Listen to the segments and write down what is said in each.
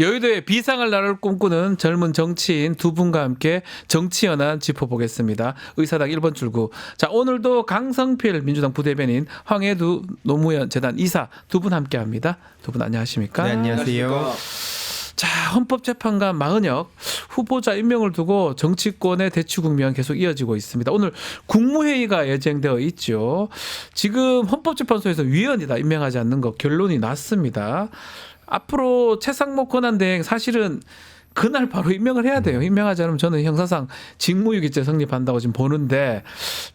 여의도의 비상할 날을 꿈꾸는 젊은 정치인 두 분과 함께 정치 현안 짚어보겠습니다. 의사당 1번 출구. 자, 오늘도 강성필 민주당 부대변인, 황해두 노무현 재단 이사 두 분 함께합니다. 두 분 안녕하십니까? 네, 안녕하세요. 자, 헌법재판관 마은혁 후보자 임명을 두고 정치권의 대치국면 계속 이어지고 있습니다. 오늘 국무회의가 예정되어 있죠. 지금 헌법재판소에서 위원이다 임명하지 않는 것 결론이 났습니다. 앞으로 최상목 권한대행 사실은 그날 바로 임명을 해야 돼요. 임명하지 않으면 저는 형사상 직무유기죄 성립한다고 지금 보는데,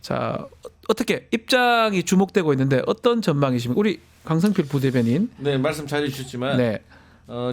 자, 어떻게 입장이 주목되고 있는데 어떤 전망이십니까? 우리 강성필 부대변인. 네, 말씀 잘해주셨지만 네.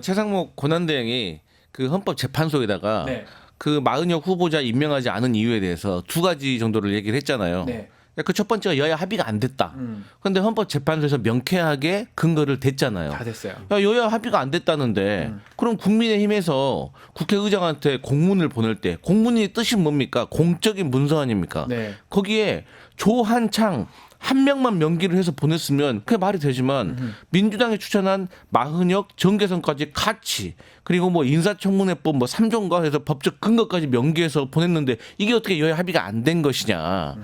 최상목 권한대행이 그 헌법재판소에다가 네. 그 마은혁 후보자 임명하지 않은 이유에 대해서 두 가지 정도를 얘기를 했잖아요. 네. 그 첫 번째가 여야 합의가 안 됐다. 그런데 헌법재판소에서 명쾌하게 근거를 댔잖아요. 다 됐어요. 야, 여야 합의가 안 됐다는데 그럼 국민의힘에서 국회의장한테 공문을 보낼 때 공문의 뜻이 뭡니까? 공적인 문서 아닙니까? 네. 거기에 조한창 한 명만 명기를 해서 보냈으면 그게 말이 되지만 민주당이 추천한 마은혁, 정계선까지 같이 그리고 뭐 인사청문회법 뭐 3조인가 해서 법적 근거까지 명기해서 보냈는데 이게 어떻게 여야 합의가 안 된 것이냐.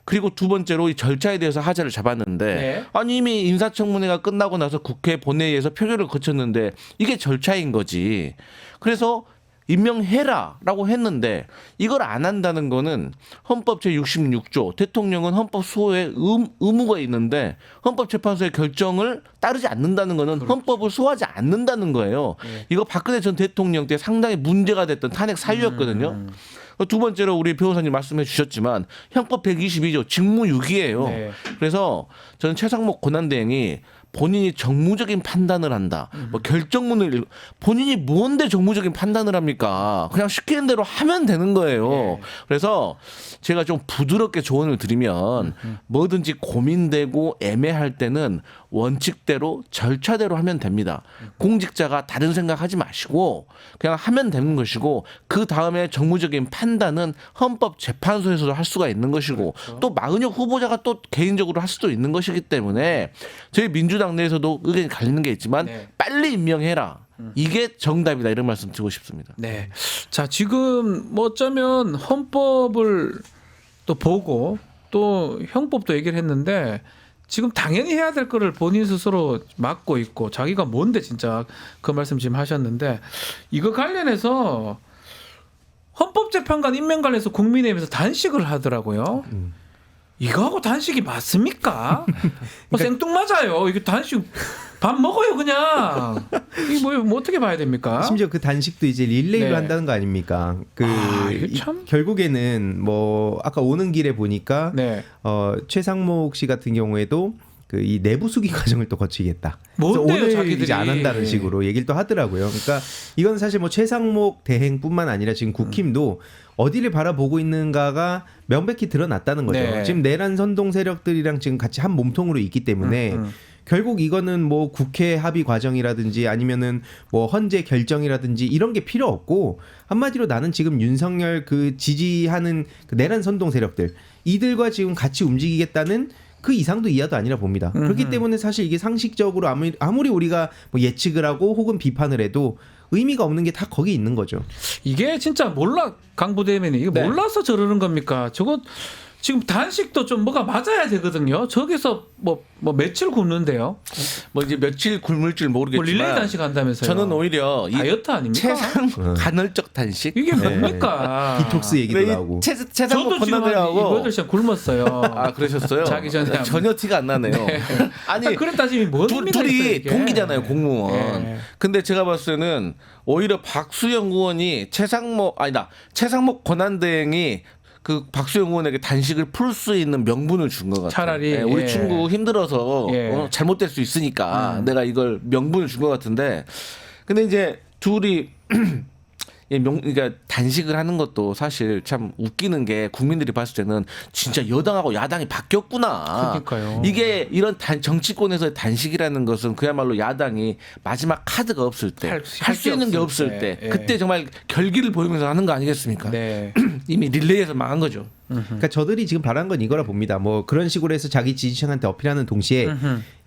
그리고 두 번째로 이 절차에 대해서 하자를 잡았는데 네. 아니 이미 인사청문회가 끝나고 나서 국회 본회의에서 표결을 거쳤는데 이게 절차인 거지. 그래서 임명해라라고 했는데 이걸 안 한다는 거는 헌법 제66조 대통령은 헌법 수호에 의무가 있는데 헌법재판소의 결정을 따르지 않는다는 거는 그렇죠. 헌법을 수호하지 않는다는 거예요. 네. 이거 박근혜 전 대통령 때 상당히 문제가 됐던 탄핵 사유였거든요. 두 번째로 우리 변호사님 말씀해 주셨지만 형법 122조 직무유기예요. 네. 그래서 저는 최상목 권한대행이 본인이 정무적인 판단을 한다. 뭐 결정문을 본인이 뭔데 정무적인 판단을 합니까? 그냥 시키는 대로 하면 되는 거예요. 네. 그래서 제가 좀 부드럽게 조언을 드리면 뭐든지 고민되고 애매할 때는 원칙대로 절차대로 하면 됩니다. 공직자가 다른 생각하지 마시고 그냥 하면 되는 것이고 그 다음에 정무적인 판단은 헌법재판소에서도 할 수가 있는 것이고 또 마은혁 후보자가 또 개인적으로 할 수도 있는 것이기 때문에 저희 민주당 내에서도 의견이 갈리는 게 있지만 네. 빨리 임명해라. 이게 정답이다 이런 말씀 드리고 싶습니다. 네. 자, 지금 뭐 어쩌면 헌법을 또 보고 또 형법도 얘기를 했는데 지금 당연히 해야 될 거를 본인 스스로 맡고 있고 자기가 뭔데 진짜 그 말씀 지금 하셨는데 이거 관련해서 헌법재판관 임명 관련해서 국민의힘에서 단식을 하더라고요. 이거하고 단식이 맞습니까? 뭐 생뚱맞아요. 이게 단식 밥 먹어요 그냥. 이게 뭐 어떻게 봐야 됩니까? 심지어 그 단식도 이제 릴레이로 네. 한다는 거 아닙니까? 이게 참- 결국에는 뭐 아까 오는 길에 보니까 네. 최상목 씨 같은 경우에도 그 이 내부 수기 과정을 또 거치겠다. 그래서 뭔데요, 오늘 자기들이. 이제 안 한다는 식으로 얘기를 또 하더라고요. 그러니까 이건 사실 뭐 최상목 대행뿐만 아니라 지금 국힘도 어디를 바라보고 있는가가 명백히 드러났다는 거죠. 네. 지금 내란 선동 세력들이랑 지금 같이 한 몸통으로 있기 때문에 결국 이거는 뭐 국회 합의 과정이라든지 아니면은 뭐 헌재 결정이라든지 이런 게 필요 없고 한마디로 나는 지금 윤석열 그 지지하는 그 내란 선동 세력들 이들과 지금 같이 움직이겠다는 그 이상도 이하도 아니라 봅니다. 그렇기 때문에 사실 이게 상식적으로 아무리 우리가 뭐 예측을 하고 혹은 비판을 해도 의미가 없는 게 다 거기 있는 거죠. 이게 진짜 강 부대변인이 이거 네. 몰라서 저러는 겁니까? 저거 지금 단식도 좀 뭐가 맞아야 되거든요. 저기서 뭐 며칠 굶는데요. 뭐 이제 며칠 굶을 줄 뭐 모르겠지만 릴레이 단식 한다면서요. 저는 오히려 이 다이어트 아닙니까? 최상 간헐적 단식 이게 뭡니까? 디톡스 얘기도 나오고. 저도 최상목 지금 한 권한대행하고 8시간 굶었어요. 아 그러셨어요? 자기 전에 한번. 전혀 티가 안 나네요. 아니 그랬다 지금 뭔 의미가 있어요, 둘이 이게. 동기잖아요 공무원. 예. 근데 제가 봤을 때는 오히려 박수영 의원이 최상목 권한대행이 그 박수영 의원에게 단식을 풀 수 있는 명분을 준 것 같아요. 차라리, 예, 우리 예. 친구 힘들어서 예. 잘못될 수 있으니까 내가 이걸 명분을 준 것 같은데 근데 이제 둘이 그러니까 단식을 하는 것도 사실 참 웃기는 게 국민들이 봤을 때는 진짜 여당하고 야당이 바뀌었구나. 그러니까요. 이게 이런 정치권에서의 단식이라는 것은 그야말로 야당이 마지막 카드가 없을 때 할 수 있는 게 없을 때 예. 그때 정말 결기를 보이면서 하는 거 아니겠습니까? 네. 이미 릴레이에서 망한 거죠. 그러니까 저들이 지금 바란 건 이거라 봅니다. 뭐 그런 식으로 해서 자기 지지층한테 어필하는 동시에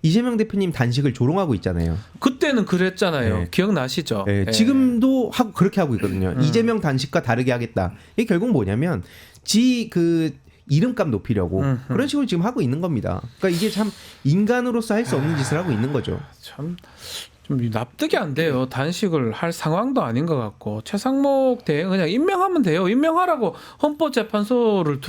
이재명 대표님 단식을 조롱하고 있잖아요. 그때는 그랬잖아요. 네. 기억나시죠? 네, 예. 지금도 하고 그렇게 하고 있거든요. 이재명 단식과 다르게 하겠다. 이게 결국 뭐냐면 그 이름값 높이려고 그런 식으로 지금 하고 있는 겁니다. 그러니까 이게 참 인간으로서 할 수 없는 짓을 하고 있는 거죠. 참 좀 납득이 안 돼요. 단식을 할 상황도 아닌 것 같고 최상목 대행 그냥 임명하면 돼요. 임명하라고 헌법재판소를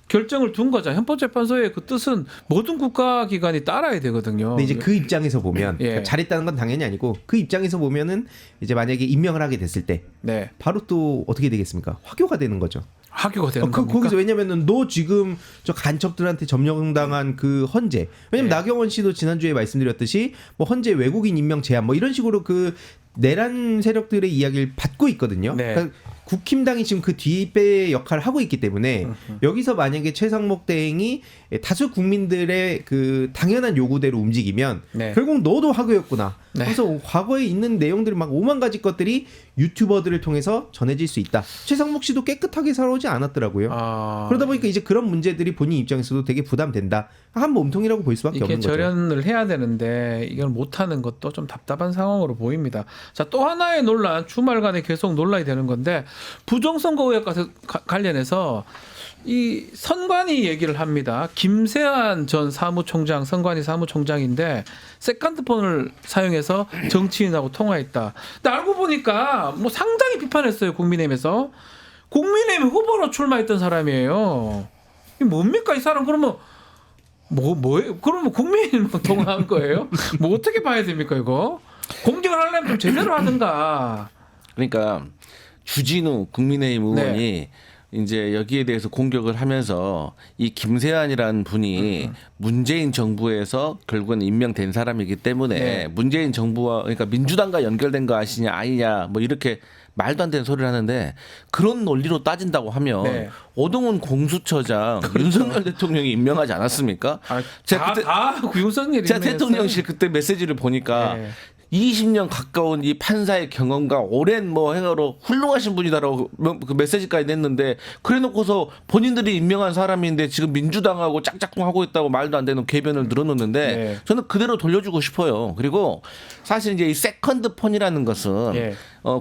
결정을 둔 거잖아요. 헌법재판소의 그 뜻은 모든 국가기관이 따라야 되거든요. 근데 이제 그 입장에서 보면 예. 잘했다는 건 당연히 아니고 그 입장에서 보면은 이제 만약에 임명을 하게 됐을 때 네, 바로 또 어떻게 되겠습니까? 화교가 되는 거죠. 학교가 되는 겁니까? 거기서 왜냐면은 너 지금 저 간첩들한테 점령당한 그 헌재. 왜냐면 네. 나경원 씨도 지난주에 말씀드렸듯이 뭐 헌재 외국인 임명 제한 뭐 이런 식으로 그 내란 세력들의 이야기를 받고 있거든요. 네. 그러니까 국힘당이 지금 그 뒷배 역할을 하고 있기 때문에 여기서 만약에 최상목 대행이 다수 국민들의 그 당연한 요구대로 움직이면 네. 결국 너도 화교였구나. 네. 그래서 과거에 있는 내용들이 막 5만 가지 것들이 유튜버들을 통해서 전해질 수 있다. 최상목 씨도 깨끗하게 살아오지 않았더라고요. 그러다 보니까 이제 그런 문제들이 본인 입장에서도 되게 부담된다. 한 몸통이라고 볼 수밖에 이게 없는 거죠. 절연을 해야 되는데 이걸 못하는 것도 좀 답답한 상황으로 보입니다. 자, 또 하나의 논란, 주말간에 계속 논란이 되는 건데 부정선거 의혹과 관련해서 이 선관위 얘기를 합니다. 김세한 전 사무총장, 선관위 사무총장인데 세컨드폰을 사용해서 정치인하고 통화했다. 근데 알고 보니까 뭐 상당히 비판했어요. 국민의힘에서. 국민의힘 후보로 출마했던 사람이에요. 이 뭡니까 이 사람? 그러면 뭐예요? 그러면 국민의힘 통화한 거예요? 뭐 어떻게 봐야 됩니까 이거? 공격을 하려면 좀 제대로 하든가. 그러니까 주진우 국민의힘 의원이 이제 여기에 대해서 공격을 하면서 이 김세환이라는 분이 문재인 정부에서 결국은 임명된 사람이기 때문에 네. 문재인 정부와 그러니까 민주당과 연결된 거 아시냐 아니냐 뭐 이렇게 말도 안 되는 소리를 하는데 그런 논리로 따진다고 하면 네. 오동훈 공수처장 윤석열 대통령이 임명하지 않았습니까? 제가 그때 다 구용선일이 제가 대통령실 그때 메시지를 보니까 네. 20년 가까운 이 판사의 경험과 오랜 뭐 행어로 훌륭하신 분이다라고 그 메시지까지 냈는데 그래놓고서 본인들이 임명한 사람인데 지금 민주당하고 짝짝꿍 하고 있다고 말도 안 되는 궤변을 늘어놓는데 네. 저는 그대로 돌려주고 싶어요. 그리고 사실 이제 이 세컨드 폰이라는 것은 네.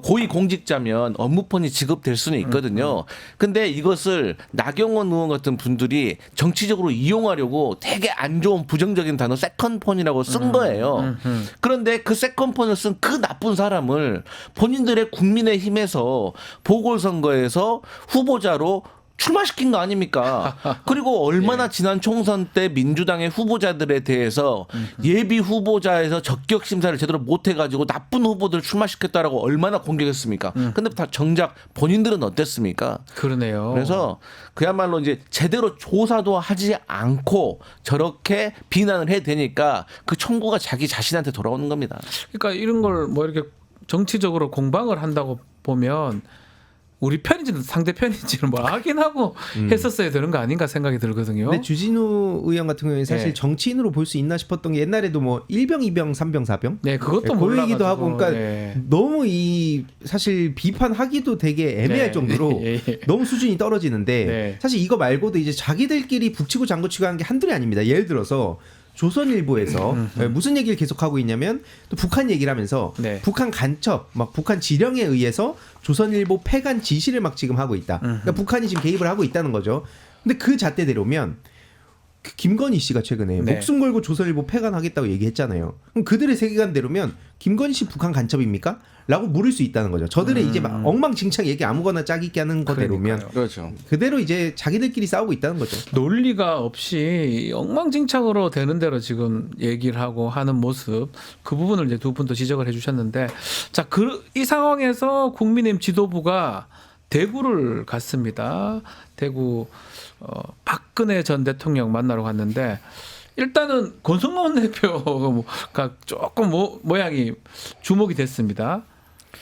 고위 공직자면 업무폰이 지급될 수는 있거든요. 근데 이것을 나경원 의원 같은 분들이 정치적으로 이용하려고 되게 안 좋은 부정적인 단어 세컨폰이라고 쓴 거예요. 그런데 그 세컨폰을 쓴 그 나쁜 사람을 본인들의 국민의힘에서 보궐선거에서 후보자로 출마시킨 거 아닙니까? 그리고 얼마나 지난 총선 때 민주당의 후보자들에 대해서 예비 후보자에서 적격 심사를 제대로 못 해가지고 나쁜 후보들 출마시켰다라고 얼마나 공격했습니까? 근데 다 정작 본인들은 어땠습니까? 그러네요. 그래서 그야말로 이제 제대로 조사도 하지 않고 저렇게 비난을 해야 되니까 그 청구가 자기 자신한테 돌아오는 겁니다. 그러니까 이런 걸 뭐 이렇게 정치적으로 공방을 한다고 보면 우리 편인지는 상대 편인지는 뭐 확인하고 했었어야 되는 거 아닌가 생각이 들거든요. 근데 주진우 의원 같은 경우에 사실 네. 정치인으로 볼 수 있나 싶었던 게 옛날에도 뭐 1병, 2병, 3병, 4병 네, 그것도 그 몰라가지고. 얘기도 하고 그러니까 네. 너무 이 사실 비판하기도 되게 애매할 네. 정도로 예, 예. 너무 수준이 떨어지는데 네. 사실 이거 말고도 이제 자기들끼리 북치고 장구치고 하는 게 한둘이 아닙니다. 예를 들어서 조선일보에서 무슨 얘기를 계속하고 있냐면 또 북한 얘기를 하면서 네. 북한 간첩, 막 북한 지령에 의해서 조선일보 폐간 지시를 막 지금 하고 있다. 그러니까 북한이 지금 개입을 하고 있다는 거죠. 근데 그 잣대대로면 그 김건희 씨가 최근에 네. 목숨 걸고 조선일보 폐간하겠다고 얘기했잖아요. 그럼 그들의 세계관대로면 김건희 씨 북한 간첩입니까? 라고 물을 수 있다는 거죠. 저들의 이제 막 엉망진창 얘기 아무거나 짝 있게 하는 거대로면 그러니까요. 그렇죠. 그대로 이제 자기들끼리 싸우고 있다는 거죠. 논리가 없이 엉망진창으로 되는 대로 지금 얘기를 하고 하는 모습 그 부분을 이제 두 분도 지적을 해주셨는데 자, 이 상황에서 국민의힘 지도부가 대구를 갔습니다. 대구 박근혜 전 대통령 만나러 갔는데 일단은 권성동 대표가 조금 모양이 주목이 됐습니다.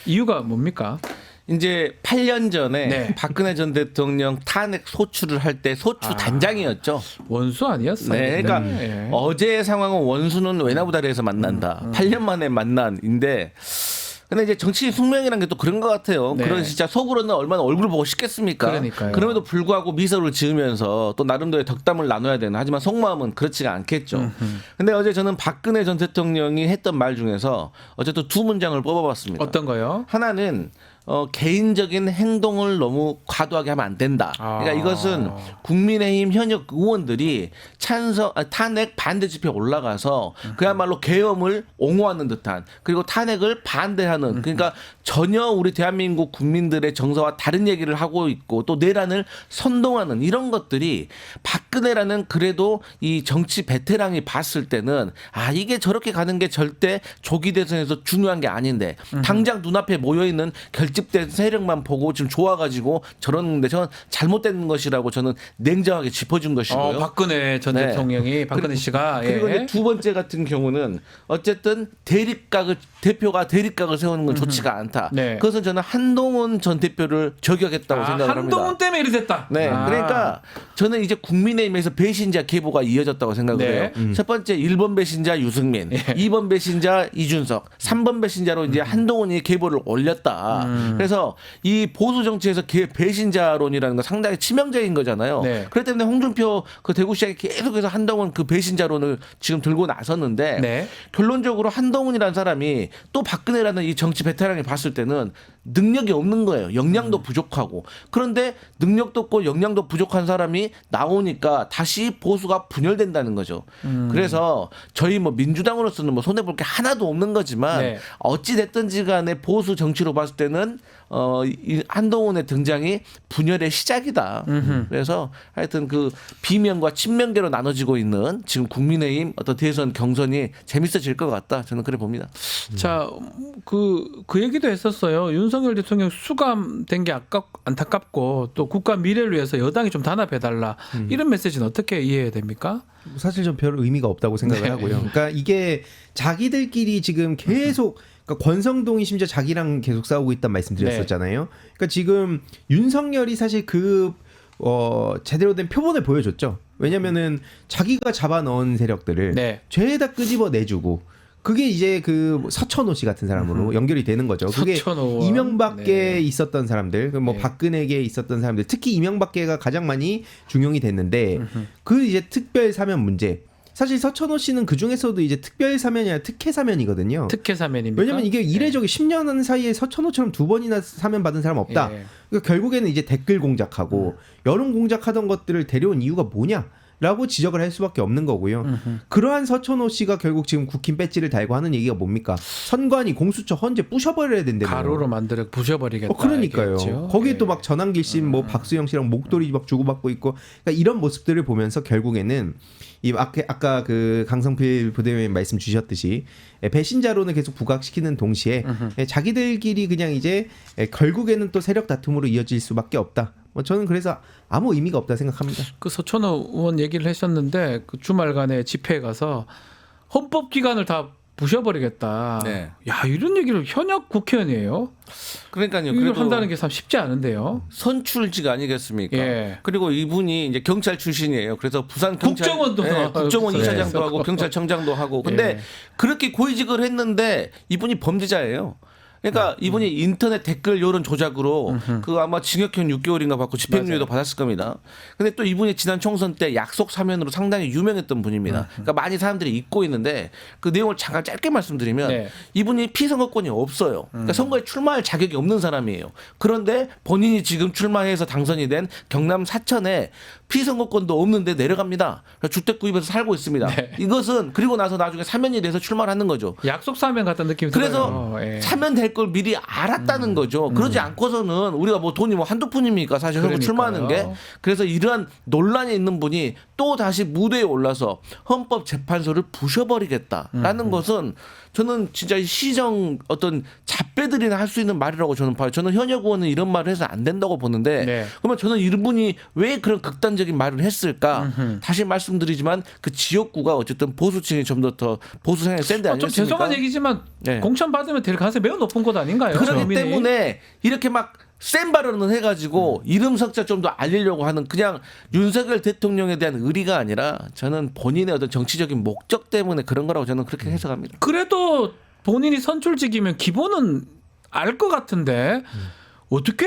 이유가 뭡니까? 이제 8년 전에 네. 박근혜 전 대통령 탄핵 소추를 할 때 소추 단장이었죠. 원수 아니었어요? 네, 그러니까 네. 어제의 상황은 원수는 외나무다리에서 만난다. 8년 만에 만난인데 근데 이제 정치 숙명이라는 게 또 그런 것 같아요. 네. 그런 진짜 속으로는 얼마나 얼굴을 보고 싶겠습니까? 그러니까요. 그럼에도 불구하고 미소를 지으면서 또 나름대로의 덕담을 나눠야 되는. 하지만 속마음은 그렇지가 않겠죠. 근데 어제 저는 박근혜 전 대통령이 했던 말 중에서 어쨌든 두 문장을 뽑아봤습니다. 어떤 거요? 하나는 개인적인 행동을 너무 과도하게 하면 안 된다. 그러니까 이것은 국민의힘 현역 의원들이 탄핵 반대 집회에 올라가서 그야말로 계엄을 옹호하는 듯한 그리고 탄핵을 반대하는 그러니까 전혀 우리 대한민국 국민들의 정서와 다른 얘기를 하고 있고 또 내란을 선동하는 이런 것들이 박근혜라는 그래도 이 정치 베테랑이 봤을 때는 아 이게 저렇게 가는 게 절대 조기 대선에서 중요한 게 아닌데 당장 눈앞에 모여있는 결집된 세력만 보고 지금 좋아가지고 저러는데 저는 잘못된 것이라고 저는 냉정하게 짚어준 것이고요. 박근혜 전 네. 대통령이 박근혜 씨가 그리고 예. 이제 두 번째 같은 경우는 어쨌든 대표가 대립각을 세우는 건 좋지가 않다. 네. 그것은 저는 한동훈 전 대표를 저격했다고 생각을 합니다. 한동훈 때문에 이리 됐다. 네, 그러니까 저는 이제 국민의힘에서 배신자 계보가 이어졌다고 생각을 네. 해요. 첫 번째 1번 배신자 유승민, 2번 배신자 이준석, 3번 배신자로 이제 한동훈이 계보를 올렸다. 그래서 이 보수 정치에서 배신자론이라는 건 상당히 치명적인 거잖아요. 네. 그렇기 때문에 홍준표 그 대구시장이 계속해서 한동훈 그 배신자론을 지금 들고 나섰는데 네. 결론적으로 한동훈이라는 사람이 또 박근혜라는 이 정치 베테랑이 봤을 때는 능력이 없는 거예요. 역량도 부족하고. 그런데 능력도 없고 역량도 부족한 사람이 나오니까 다시 보수가 분열된다는 거죠. 그래서 저희 뭐 민주당으로서는 뭐 손해볼 게 하나도 없는 거지만 네. 어찌 됐든지 간에 보수 정치로 봤을 때는 이 한동훈의 등장이 분열의 시작이다. 그래서 하여튼 그 비명과 친명계로 나눠지고 있는 지금 국민의힘 어떤 대선 경선이 재밌어질 것 같다. 저는 그래 봅니다. 자, 그 얘기도 했었어요. 윤석열 대통령 수감된 게 안타깝고 또 국가 미래를 위해서 여당이 좀 단합해달라. 이런 메시지는 어떻게 이해해야 됩니까? 사실 좀 별 의미가 없다고 생각을 네. 하고요. 그러니까 이게 자기들끼리 지금 계속 그러니까 권성동이 심지어 자기랑 계속 싸우고 있단 말씀드렸었잖아요. 그러니까 지금 윤석열이 사실 제대로 된 표본을 보여줬죠. 왜냐면은 자기가 잡아넣은 세력들을 네. 죄다 끄집어 내주고 그게 이제 그 서천호 씨 같은 사람으로 연결이 되는 거죠. 그게 서천호. 이명박계 네. 있었던 사람들, 뭐 네. 박근혜계 있었던 사람들, 특히 이명박계가 가장 많이 중용이 됐는데 그 이제 특별 사면 문제. 사실 서천호 씨는 그 중에서도 이제 특별 사면이 아니라 특혜 사면이거든요. 특혜 사면입니까? 왜냐면 이게 이례적이 10년 한 사이에 서천호처럼 두 번이나 사면 받은 사람 없다. 예. 그러니까 결국에는 이제 댓글 공작하고 여론 공작하던 것들을 데려온 이유가 뭐냐? 라고 지적을 할 수밖에 없는 거고요. 그러한 서천호 씨가 결국 지금 국힘 배지를 달고 하는 얘기가 뭡니까? 선관위 공수처 헌재 부셔버려야 된다며. 가로로 만들어 부셔버리겠다. 그러니까요. 얘기했죠. 거기에 예. 또 막 전환길 씨, 뭐 박수영 씨랑 목도리 막 주고받고 있고, 그러니까 이런 모습들을 보면서 결국에는 이 아까 그 강성필 부대변인 말씀 주셨듯이 배신자론을 계속 부각시키는 동시에 자기들끼리 그냥 이제 결국에는 또 세력 다툼으로 이어질 수밖에 없다. 뭐 저는 그래서 아무 의미가 없다 생각합니다. 그 서천호 의원 얘기를 하셨는데 그 주말간에 집회에 가서 헌법 기관을 다 부셔버리겠다. 네. 야 이런 얘기를 현역 국회의원이에요. 그러니까요. 이걸 그래도 한다는 게 참 쉽지 않은데요. 선출직 아니겠습니까? 예. 그리고 이분이 이제 경찰 출신이에요. 그래서 부산 경찰 국정원도 국정원 네. 이사장도 하고 경찰청장도 하고. 근데 예. 그렇게 고위직을 했는데 이분이 범죄자예요. 그러니까 이분이 인터넷 댓글 여론 조작으로 그 아마 징역형 6개월인가 받고 집행유예도 받았을 겁니다. 근데 또 이분이 지난 총선 때 약속 사면으로 상당히 유명했던 분입니다. 그러니까 많이 사람들이 잊고 있는데 그 내용을 잠깐 짧게 말씀드리면 네. 이분이 피선거권이 없어요. 그러니까 선거에 출마할 자격이 없는 사람이에요. 그런데 본인이 지금 출마해서 당선이 된 경남 사천에 피선거권도 없는데 내려갑니다. 그러니까 주택 구입해서 살고 있습니다. 네. 이것은 그리고 나서 나중에 사면이 돼서 출마를 하는 거죠. 약속 사면 같은 느낌이 그래서 들어요. 예. 사면될 걸 미리 알았다는 거죠. 그러지 않고서는 우리가 뭐 돈이 뭐 한두 푼입니까? 사실 선거 그러니까요. 출마하는 게. 그래서 이러한 논란이 있는 분이 또 다시 무대에 올라서 헌법재판소를 부셔버리겠다라는 것은 저는 진짜 시정 어떤 잡배들이나 할 수 있는 말이라고 저는 봐요. 저는 현역 의원은 이런 말을 해서 안 된다고 보는데 네. 그러면 저는 이분이 왜 그런 극단적인 말을 했을까? 다시 말씀드리지만 그 지역구가 어쨌든 보수층이 좀 더 보수 성향이 센데 좀 아니겠습니까? 죄송한 얘기지만 네. 공천 받으면 될 가능성이 매우 높은 것 아닌가요? 그렇기 국민이? 때문에 이렇게 막 센 발언을 해가지고 이름 석자 좀 더 알리려고 하는 그냥 윤석열 대통령에 대한 의리가 아니라 저는 본인의 어떤 정치적인 목적 때문에 그런 거라고 저는 그렇게 해석합니다. 그래도 본인이 선출직이면 기본은 알 것 같은데 어떻게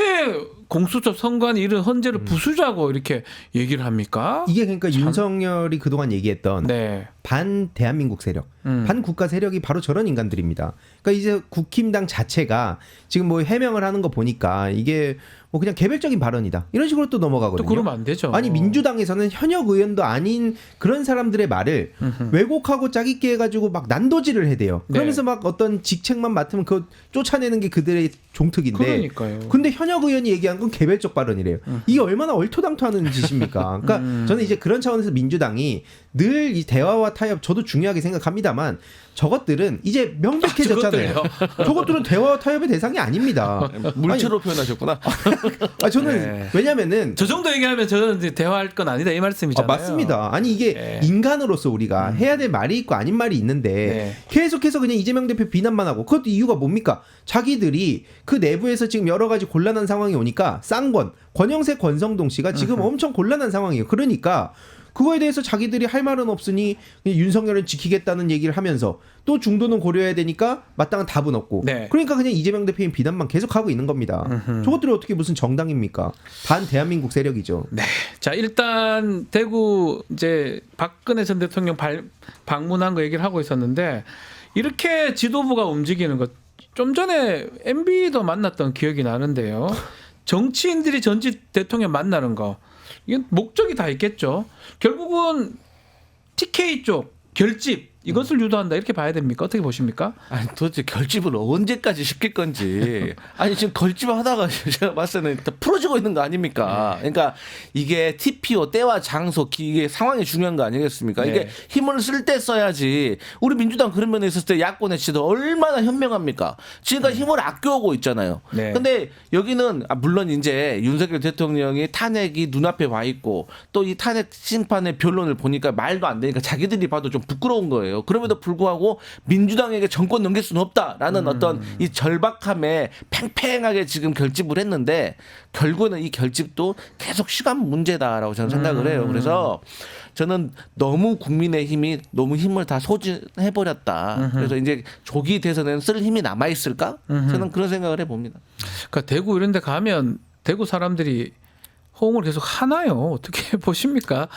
공수처 선관위 이런 헌재를 부수자고 이렇게 얘기를 합니까? 이게 그러니까 윤석열이 그동안 얘기했던 네. 반 대한민국 세력, 반 국가 세력이 바로 저런 인간들입니다. 그러니까 이제 국힘당 자체가 지금 뭐 해명을 하는 거 보니까 이게 뭐 그냥 개별적인 발언이다 이런 식으로 또 넘어가거든요. 또 그러면 안 되죠. 아니 민주당에서는 현역 의원도 아닌 그런 사람들의 말을 왜곡하고 짜깁기 해가지고 막 난도질을 해대요. 그러면서 막 어떤 직책만 맡으면 그거 쫓아내는 게 그들의 종특인데. 그러니까요. 근데 현역 의원이 얘기한 건 개별적 발언이래요. 이게 얼마나 얼토당토하는 짓입니까? 그러니까 저는 이제 그런 차원에서 민주당이 늘 이 대화와 타협 저도 중요하게 생각합니다만 저것들은 이제 명백해졌잖아요. 저것들은 대화와 타협의 대상이 아닙니다. 물체로 표현하셨구나. 저는 왜냐면은 저 정도 얘기하면 저는 이제 대화할 건 아니다 이 말씀이잖아요. 맞습니다. 아니 이게 인간으로서 우리가 해야 될 말이 있고 아닌 말이 있는데 계속해서 그냥 이재명 대표 비난만 하고 그것도 이유가 뭡니까? 자기들이 그 내부에서 지금 여러 가지 곤란한 상황이 오니까 쌍권, 권영세, 권성동 씨가 지금 엄청 곤란한 상황이에요. 그러니까 그거에 대해서 자기들이 할 말은 없으니 윤석열은 지키겠다는 얘기를 하면서 또 중도는 고려해야 되니까 마땅한 답은 없고 그러니까 그냥 이재명 대표님 비난만 계속하고 있는 겁니다. 저것들이 어떻게 무슨 정당입니까? 반 대한민국 세력이죠. 네. 자 일단 대구 이제 박근혜 전 대통령 방문한 거 얘기를 하고 있었는데 이렇게 지도부가 움직이는 것 좀 전에 MB도 만났던 기억이 나는데요. 정치인들이 전직 대통령 만나는 거 이건 목적이 다 있겠죠. 결국은 TK 쪽 결집 이것을 유도한다 이렇게 봐야 됩니까? 어떻게 보십니까? 아니 도대체 결집을 언제까지 시킬 건지. 아니 지금 결집하다가 제가 봤을 때는 다 풀어지고 있는 거 아닙니까? 그러니까 이게 TPO 때와 장소 이게 상황이 중요한 거 아니겠습니까? 이게 힘을 쓸 때 써야지. 우리 민주당 그런 면에 있었을 때 야권의 지도 얼마나 현명합니까? 지금까지 힘을 아껴오고 있잖아요. 근데 여기는 물론 이제 윤석열 대통령이 탄핵이 눈앞에 와 있고 또 이 탄핵 심판의 변론을 보니까 말도 안 되니까 자기들이 봐도 좀 부끄러운 거예요. 그럼에도 불구하고 민주당에게 정권 넘길 수는 없다라는 어떤 이 절박함에 팽팽하게 지금 결집을 했는데 결국은 이 결집도 계속 시간 문제다라고 저는 생각을 해요. 그래서 저는 너무 국민의힘이 너무 힘을 다 소진해버렸다. 그래서 이제 조기 대선에는 쓸 힘이 남아있을까? 저는 그런 생각을 해봅니다. 그러니까 대구 이런 데 가면 대구 사람들이 호응을 계속 하나요? 어떻게 보십니까?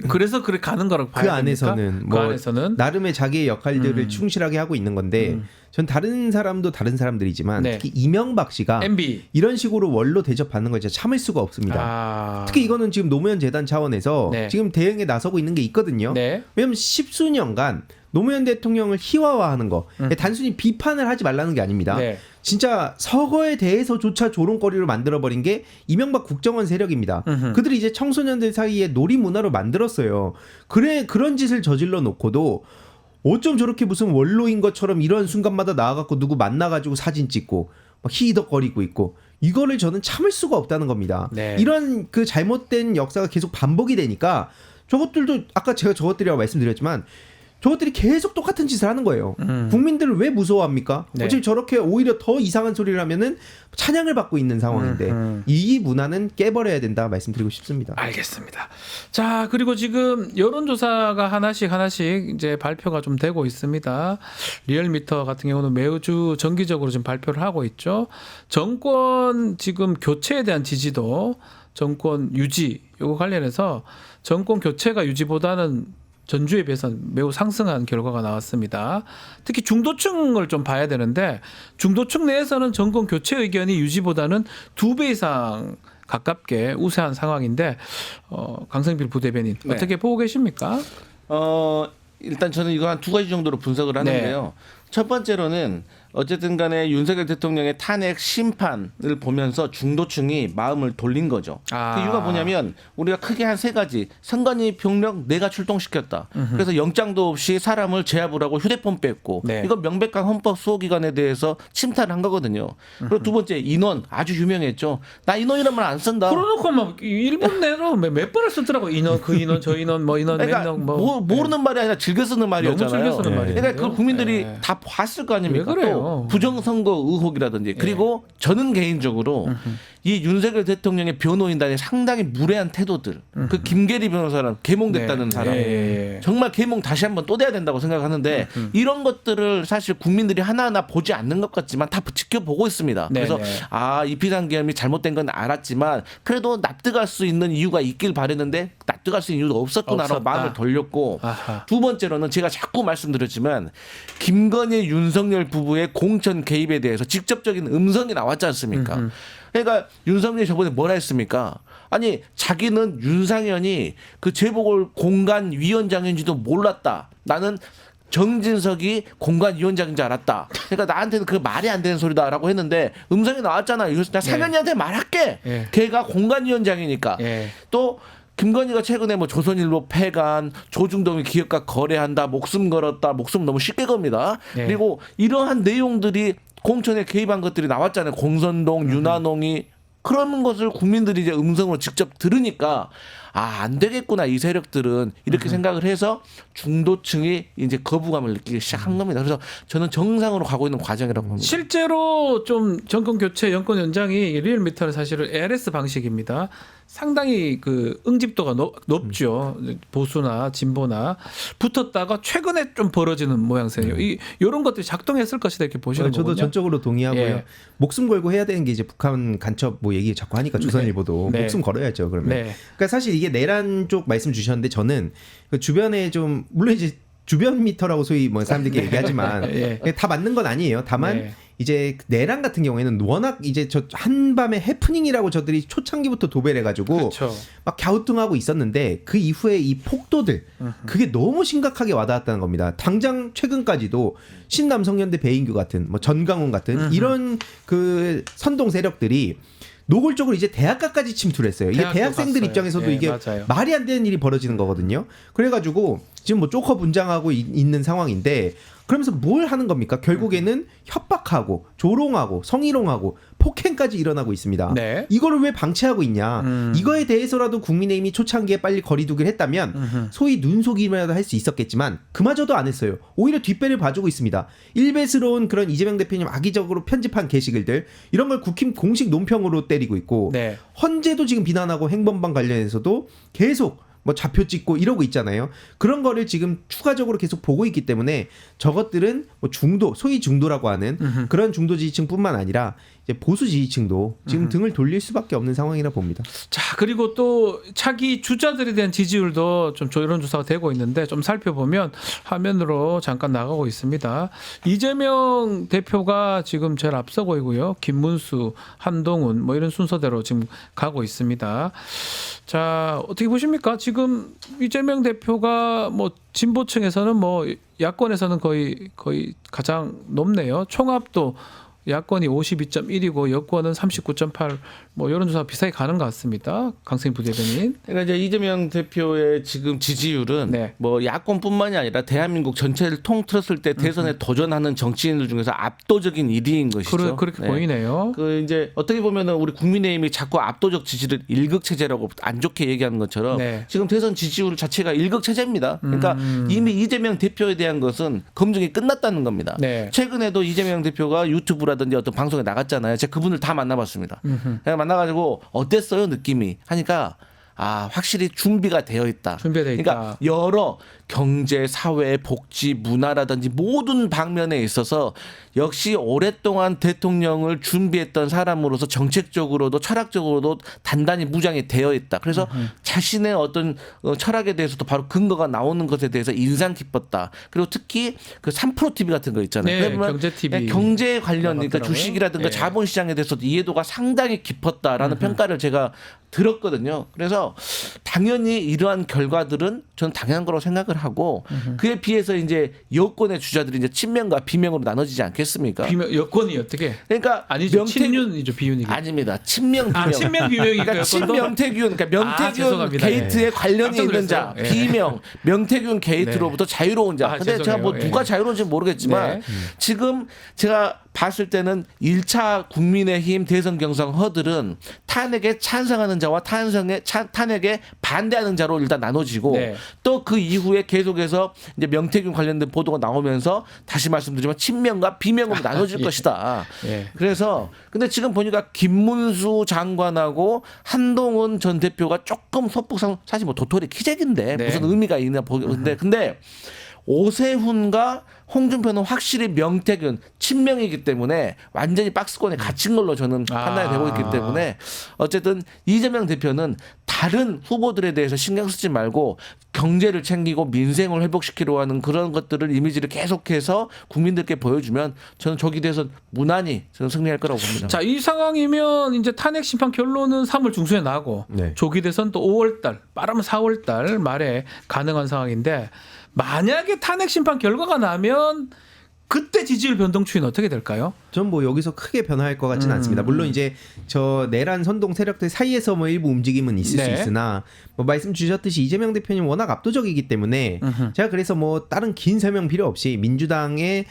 그래서 그래 가는 거라고 봐야 됩니까? 그 안에서는 나름의 자기의 역할들을 충실하게 하고 있는 건데 전 다른 사람도 다른 사람들이지만 특히 이명박 씨가 MB. 이런 식으로 원로 대접받는 걸 진짜 참을 수가 없습니다. 특히 이거는 지금 노무현 재단 차원에서 지금 대응에 나서고 있는 게 있거든요. 왜냐하면 10수년간 노무현 대통령을 희화화하는 거 단순히 비판을 하지 말라는 게 아닙니다. 진짜 서거에 대해서조차 조롱거리로 만들어버린 게 이명박 국정원 세력입니다. 그들이 이제 청소년들 사이에 놀이 문화로 만들었어요. 그런 짓을 저질러 놓고도 어쩜 저렇게 무슨 원로인 것처럼 이런 순간마다 나와갖고 누구 만나가지고 사진 찍고 막 히덕거리고 있고 이거를 저는 참을 수가 없다는 겁니다. 이런 그 잘못된 역사가 계속 반복이 되니까 저것들도 아까 제가 저것들이라고 말씀드렸지만 저것들이 계속 똑같은 짓을 하는 거예요. 국민들을 왜 무서워합니까? 어차피 저렇게 오히려 더 이상한 소리를 하면은 찬양을 받고 있는 상황인데 이 문화는 깨버려야 된다 말씀드리고 싶습니다. 알겠습니다. 자 그리고 지금 여론조사가 하나씩 이제 발표가 좀 되고 있습니다. 리얼미터 같은 경우는 매주 정기적으로 지금 발표를 하고 있죠. 정권 지금 교체에 대한 지지도 정권 유지 요거 관련해서 정권 교체가 유지보다는 전주에 비해서 매우 상승한 결과가 나왔습니다. 특히 중도층을 좀 봐야 되는데 중도층 내에서는 정권 교체 의견이 유지보다는 2배 이상 가깝게 우세한 상황인데 강성필 부대변인 어떻게 보고 계십니까? 일단 저는 이거 한 두 가지 정도로 분석을 하는데요. 첫 번째로는 어쨌든 간에 윤석열 대통령의 탄핵 심판을 보면서 중도층이 마음을 돌린 거죠. 그 이유가 뭐냐면 우리가 크게 한 세 가지. 선관위 병력 내가 출동시켰다. 그래서 영장도 없이 사람을 제압을 하고 휴대폰 뺐고 이건 명백한 헌법 수호기관에 대해서 침탈한 거거든요. 그리고 두 번째 인원 아주 유명했죠. 나 인원이란 말 안 쓴다. 그러놓고 막 일본 내로 몇 번을 쓰더라고. 인원 그 인원 저 인원 뭐 인원 그러니까 몇 명 뭐 모르는 말이 아니라 즐겨 쓰는 말이었잖아요. 너무 즐겨 쓰는 말이에요. 그러니까 그걸 국민들이 다 봤을 거 아닙니까? 왜 그래요? 또 부정선거 의혹이라든지 그리고 저는 개인적으로 이 윤석열 대통령의 변호인단의 상당히 무례한 태도들. 그 김계리 변호사는 개몽됐다는 네. 사람. 예. 정말 개몽 다시 한번 또 돼야 된다고 생각하는데 이런 것들을 사실 국민들이 하나하나 보지 않는 것 같지만 다 지켜보고 있습니다. 네, 그래서 네. 이 비상계엄이 잘못된 건 알았지만 그래도 납득할 수 있는 이유가 있길 바랬는데 납득할 수 있는 이유도 없었구나라고 없었다. 마음을 돌렸고 아하. 두 번째로는 제가 자꾸 말씀드렸지만 김건희 윤석열 부부의 공천 개입에 대해서 직접적인 음성이 나왔지 않습니까? 그러니까 윤석열이 저번에 뭐라 했습니까? 아니 자기는 윤상현이 그 재보궐공관위원장인지도 몰랐다. 나는 정진석이 공관위원장인 줄 알았다. 그러니까 나한테는 그 말이 안 되는 소리다라고 했는데 음성이 나왔잖아요. 그래서 나 상현이한테 말할게. 예. 걔가 공관위원장이니까. 예. 또 김건희가 최근에 뭐 조선일보 폐간, 조중동이 기업과 거래한다, 목숨 걸었다, 목숨 너무 쉽게 겁니다. 예. 그리고 이러한 내용들이 공천에 개입한 것들이 나왔잖아요. 공선동, 윤한홍이 그런 것을 국민들이 이제 음성으로 직접 들으니까 안 되겠구나 이 세력들은 이렇게 생각을 해서 중도층이 이제 거부감을 느끼기 시작한 겁니다. 그래서 저는 정상으로 가고 있는 과정이라고 봅니다. 실제로 좀 정권 교체 연권 연장이 리얼미터는 사실은 LS 방식입니다. 상당히 그 응집도가 높죠. 보수나 진보나 붙었다가 최근에 좀 벌어지는 모양새예요. 이런 것들이 작동했을 것이다 이렇게 보시는 저도 거군요. 전적으로 동의하고요. 예. 목숨 걸고 해야 되는 게 이제 북한 간첩 뭐 얘기 자꾸 하니까 조선일보도 네. 목숨 걸어야죠. 그러면. 네. 그러니까 사실 이게 내란 쪽 말씀 주셨는데 저는 그 주변에 좀 물론 이제 주변 미터라고 소위 뭐 사람들이 얘기하지만 예. 다 맞는 건 아니에요. 다만 네. 이제 내란 같은 경우에는 워낙 이제 저 한밤에 해프닝이라고 저들이 초창기부터 도배를 해가지고 그렇죠. 막 갸우뚱하고 있었는데 그 이후에 이 폭도들 그게 너무 심각하게 와닿았다는 겁니다. 당장 최근까지도 신남성년대 배인규 같은 뭐 전강훈 같은 이런 그 선동 세력들이 노골적으로 이제 대학가까지 침투를 했어요. 이게 대학교 대학생들 갔어요. 입장에서도 예, 이게 맞아요. 말이 안 되는 일이 벌어지는 거거든요. 그래가지고 지금 뭐 쪼커 분장하고 있는 상황인데 그러면서 뭘 하는 겁니까? 결국에는 협박하고 조롱하고 성희롱하고 폭행까지 일어나고 있습니다. 네. 이거를 왜 방치하고 있냐? 이거에 대해서라도 국민의힘이 초창기에 빨리 거리두기를 했다면 소위 눈속임이라도 할 수 있었겠지만 그마저도 안 했어요. 오히려 뒷배를 봐주고 있습니다. 일베스러운 그런 이재명 대표님 악의적으로 편집한 게시글들 이런 걸 국힘 공식 논평으로 때리고 있고 네. 헌재도 지금 비난하고 행범방 관련해서도 계속 뭐 좌표 찍고 이러고 있잖아요. 그런 거를 지금 추가적으로 계속 보고 있기 때문에 저것들은 뭐 중도, 소위 중도라고 하는 그런 중도 지지층뿐만 아니라 이제 보수 지지층도 지금 등을 돌릴 수밖에 없는 상황이라 봅니다. 자, 그리고 또 차기 주자들에 대한 지지율도 좀 여론조사가 되고 있는데 좀 살펴보면 화면으로 잠깐 나가고 있습니다. 이재명 대표가 지금 제일 앞서고 있고요. 김문수, 한동훈 뭐 이런 순서대로 지금 가고 있습니다. 자, 어떻게 보십니까? 지금 이재명 대표가 뭐 진보층에서는 뭐 야권에서는 거의 가장 높네요. 총합도 야권이 52.1이고 여권은 39.8 뭐 여론조사 비슷하게 가는 것 같습니다. 강승희 부대변인. 그러니까 이제 이재명 대표의 지금 지지율은 네. 뭐 야권뿐만이 아니라 대한민국 전체를 통틀었을 때 대선에 도전하는 정치인들 중에서 압도적인 1위인 것이죠. 그렇게 네. 보이네요. 그 이제 어떻게 보면은 우리 국민의힘이 자꾸 압도적 지지를 일극 체제라고 안 좋게 얘기하는 것처럼 네. 지금 대선 지지율 자체가 일극 체제입니다. 그러니까 이미 이재명 대표에 대한 것은 검증이 끝났다는 겁니다. 네. 최근에도 이재명 대표가 유튜브라든지 어떤 방송에 나갔잖아요. 제가 그분을 다 만나봤습니다. 만나가지고 어땠어요 느낌이 하니까 확실히 준비가 되어 있다. 준비되어 있다. 그러니까 여러 경제, 사회, 복지, 문화라든지 모든 방면에 있어서 역시 오랫동안 대통령을 준비했던 사람으로서 정책적으로도 철학적으로도 단단히 무장이 되어 있다. 그래서 자신의 어떤 철학에 대해서도 바로 근거가 나오는 것에 대해서 인상 깊었다. 그리고 특히 그 3프로 TV 같은 거 있잖아요. 네, 그러면 경제 TV. 경제 관련 그러니까 나갔더라고요. 주식이라든가 네. 자본시장에 대해서도 이해도가 상당히 깊었다라는 평가를 제가 들었거든요. 그래서 당연히 이러한 결과들은 저는 당연한 거라고 생각을 하고 그에 비해서 이제 여권의 주자들이 이제 친명과 비명으로 나눠지지 않겠습니까? 여권이 어떻게? 그러니까 아니죠. 친윤이죠, 비윤이죠. 아닙니다. 친명 비명. 친명 비명이니까 그러니까 친명태균, 그러니까 명태균 죄송합니다. 게이트에 네. 관련이 깜짝 있는 자, 놀랐어요. 네. 비명, 명태균 게이트로부터 자유로운 자. 근데 제가 죄송해요. 뭐 누가 예. 자유로운지 모르겠지만 네. 지금 제가 봤을 때는 1차 국민의힘 대선 경선 허들은 탄핵에 찬성하는 자와 탄핵에 반대하는 자로 일단 나눠지고 네. 또 그 이후에 계속해서 이제 명태균 관련된 보도가 나오면서 다시 말씀드리지만 친명과 비명으로 나눠질 것이다. 예. 그래서 근데 지금 보니까 김문수 장관하고 한동훈 전 대표가 조금 소폭상 사실 뭐 도토리 키재기인데 네. 무슨 의미가 있나 보는데 근데 오세훈과 홍준표는 확실히 명태균 친명이기 때문에 완전히 박스권에 갇힌 걸로 저는 판단이 되고 있기 때문에 어쨌든 이재명 대표는 다른 후보들에 대해서 신경 쓰지 말고 경제를 챙기고 민생을 회복시키려고 하는 그런 것들을 이미지를 계속해서 국민들께 보여주면 저는 저기 대해서 무난히 저는 승리할 거라고 봅니다. 자, 이 상황이면 이제 탄핵 심판 결론은 3월 중순에 나고 네. 조기 대선 또 5월달, 빠르면 4월달 말에 가능한 상황인데 만약에 탄핵 심판 결과가 나면 그때 지지율 변동 추이는 어떻게 될까요? 전 뭐 여기서 크게 변화할 것 같지는 않습니다. 물론 이제 저 내란 선동 세력들 사이에서 뭐 일부 움직임은 있을 수 네. 있으나 뭐 말씀 주셨듯이 이재명 대표님 워낙 압도적이기 때문에 제가 그래서 뭐 다른 긴 설명 필요 없이 민주당의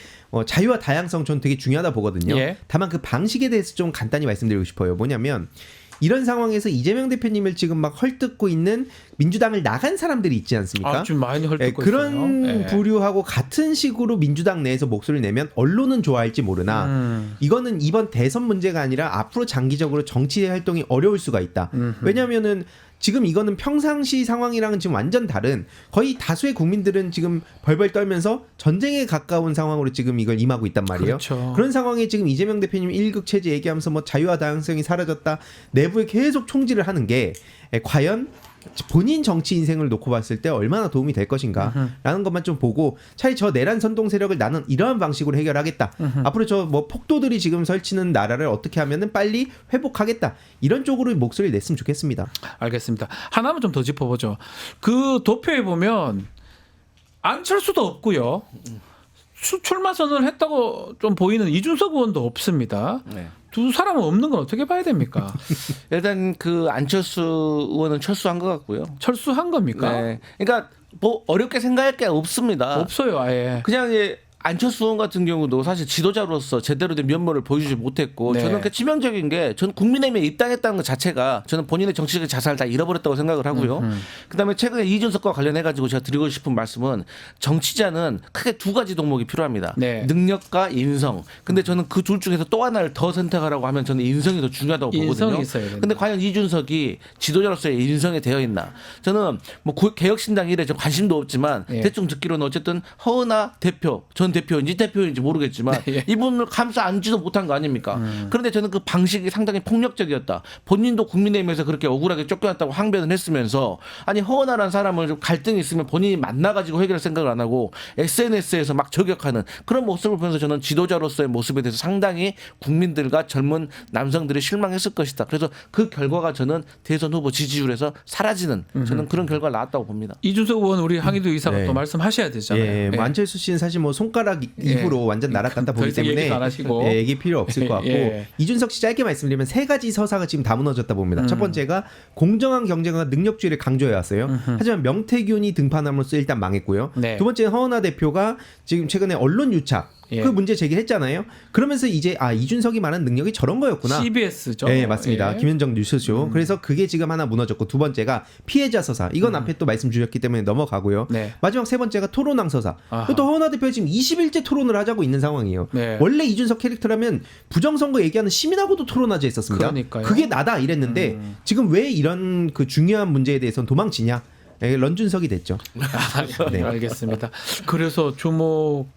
자유와 다양성 전 되게 중요하다 보거든요. 예. 다만 그 방식에 대해서 좀 간단히 말씀드리고 싶어요. 뭐냐면 이런 상황에서 이재명 대표님을 지금 막 헐뜯고 있는 민주당을 나간 사람들이 있지 않습니까? 좀 많이 헐뜯고 그런 있어요. 예. 부류하고 같은 식으로 민주당 내에서 목소리를 내면 언론은 좋아할지 모르나 이거는 이번 대선 문제가 아니라 앞으로 장기적으로 정치 활동이 어려울 수가 있다. 왜냐하면은 지금 이거는 평상시 상황이랑은 지금 완전 다른 거의 다수의 국민들은 지금 벌벌 떨면서 전쟁에 가까운 상황으로 지금 이걸 임하고 있단 말이에요. 그렇죠. 그런 상황에 지금 이재명 대표님 일극 체제 얘기하면서 뭐 자유와 다양성이 사라졌다 내부에 계속 총질을 하는 게 과연 본인 정치 인생을 놓고 봤을 때 얼마나 도움이 될 것인가라는 것만 좀 보고 차라리 저 내란 선동 세력을 나는 이러한 방식으로 해결하겠다. 앞으로 저 뭐 폭도들이 지금 설치는 나라를 어떻게 하면은 빨리 회복하겠다. 이런 쪽으로 목소리를 냈으면 좋겠습니다. 알겠습니다. 하나만 좀 더 짚어보죠. 그 도표에 보면 안철수도 없고요. 출마 선언을 했다고 좀 보이는 이준석 의원도 없습니다. 네. 두 사람은 없는 건 어떻게 봐야 됩니까? 일단 그 안철수 의원은 철수한 것 같고요. 철수한 겁니까? 네. 그러니까 뭐 어렵게 생각할 게 없습니다. 없어요, 아예. 그냥 이제 안철수 의원 같은 경우도 사실 지도자로서 제대로 된 면모를 보여주지 못했고 네. 저는 그 치명적인 게 저는 국민의힘에 입당했다는 것 자체가 저는 본인의 정치적 자산을 다 잃어버렸다고 생각을 하고요. 그다음에 최근에 이준석과 관련해 가지고 제가 드리고 싶은 말씀은 정치자는 크게 두 가지 덕목이 필요합니다. 네. 능력과 인성. 근데 저는 그 둘 중에서 또 하나를 더 선택하라고 하면 저는 인성이 더 중요하다고 보거든요. 인성이 있어야 된다. 근데 과연 이준석이 지도자로서의 인성이 되어 있나? 저는 뭐 개혁신당 일에 좀 관심도 없지만 예. 대충 듣기로는 어쨌든 허은하 대표, 전 대표인지 대표인지 모르겠지만 예. 이분을 감싸 안지도 못한 거 아닙니까? 그런데 저는 그 방식이 상당히 폭력적이었다. 본인도 국민의힘에서 그렇게 억울하게 쫓겨났다고 항변을 했으면서 아니 허은하라는 사람을 좀 갈등이 있으면 본인이 만나가지고 해결할 생각을 안 하고 SNS에서 막 저격하는 그런 모습을 보면서 저는 지도자로서의 모습에 대해서 상당히 국민들과 젊은 남성들이 실망했을 것이다. 그래서 그 결과가 저는 대선 후보 지지율에서 사라지는 저는 그런 결과가 나왔다고 봅니다. 이준석 의원 우리 항의도 이사가 네. 또 말씀하셔야 되잖아요. 예, 뭐 안철수 씨는 사실 뭐 손가락 이후로 완전 날아간다 더 보기 이상 때문에 얘기도 안 하시고. 예, 얘기 필요 없을 것 같고 예. 이준석 씨 짧게 말씀드리면 세 가지 서사가 지금 다 무너졌다 봅니다. 첫 번째가 공정한 경쟁과 능력주의를 강조해 왔어요. 하지만 명태균이 등판함으로써 일단 망했고요. 네. 두 번째는 허은하 대표가 지금 최근에 언론 유착 예. 그 문제 제기했잖아요. 그러면서 이제 이준석이 말한 능력이 저런 거였구나. CBS죠. 네, 맞습니다. 예. 김현정 뉴스쇼. 그래서 그게 지금 하나 무너졌고 두 번째가 피해자 서사. 이건 앞에 또 말씀 주셨기 때문에 넘어가고요. 네. 마지막 세 번째가 토론왕 서사. 아하. 또 허은하 대표가 지금 20일째 토론을 하자고 있는 상황이에요. 네. 원래 이준석 캐릭터라면 부정선거 얘기하는 시민하고도 토론하지 했었습니다. 그러니까요. 그게 나다 이랬는데 지금 왜 이런 그 중요한 문제에 대해서는 도망치냐. 예, 런준석이 됐죠. 네. 알겠습니다. 그래서 주목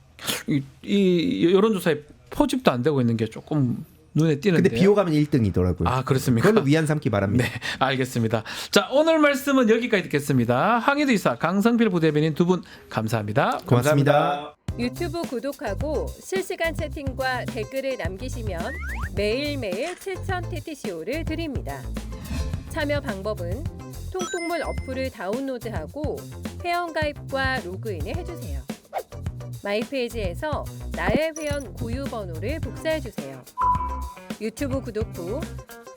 이 여론조사에 포집도 안 되고 있는 게 조금 눈에 띄는데. 근데 비호감은 1등이더라고요. 아, 그렇습니까? 그걸로 위안 삼기 바랍니다. 네, 알겠습니다. 자, 오늘 말씀은 여기까지 듣겠습니다. 항의도 이사 강성필 부대변인 두 분 감사합니다. 고맙습니다. 유튜브 구독하고 실시간 채팅과 댓글을 남기시면 매일매일 7,000TTCO를 드립니다. 참여 방법은 통통물 어플을 다운로드하고 회원가입과 로그인을 해주세요. 마이페이지에서 나의 회원 고유 번호를 복사해주세요. 유튜브 구독 후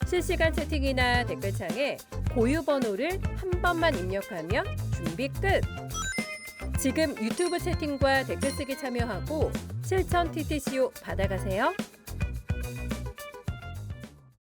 실시간 채팅이나 댓글창에 고유 번호를 한 번만 입력하면 준비 끝! 지금 유튜브 채팅과 댓글 쓰기 참여하고 7,000TTCO 받아가세요.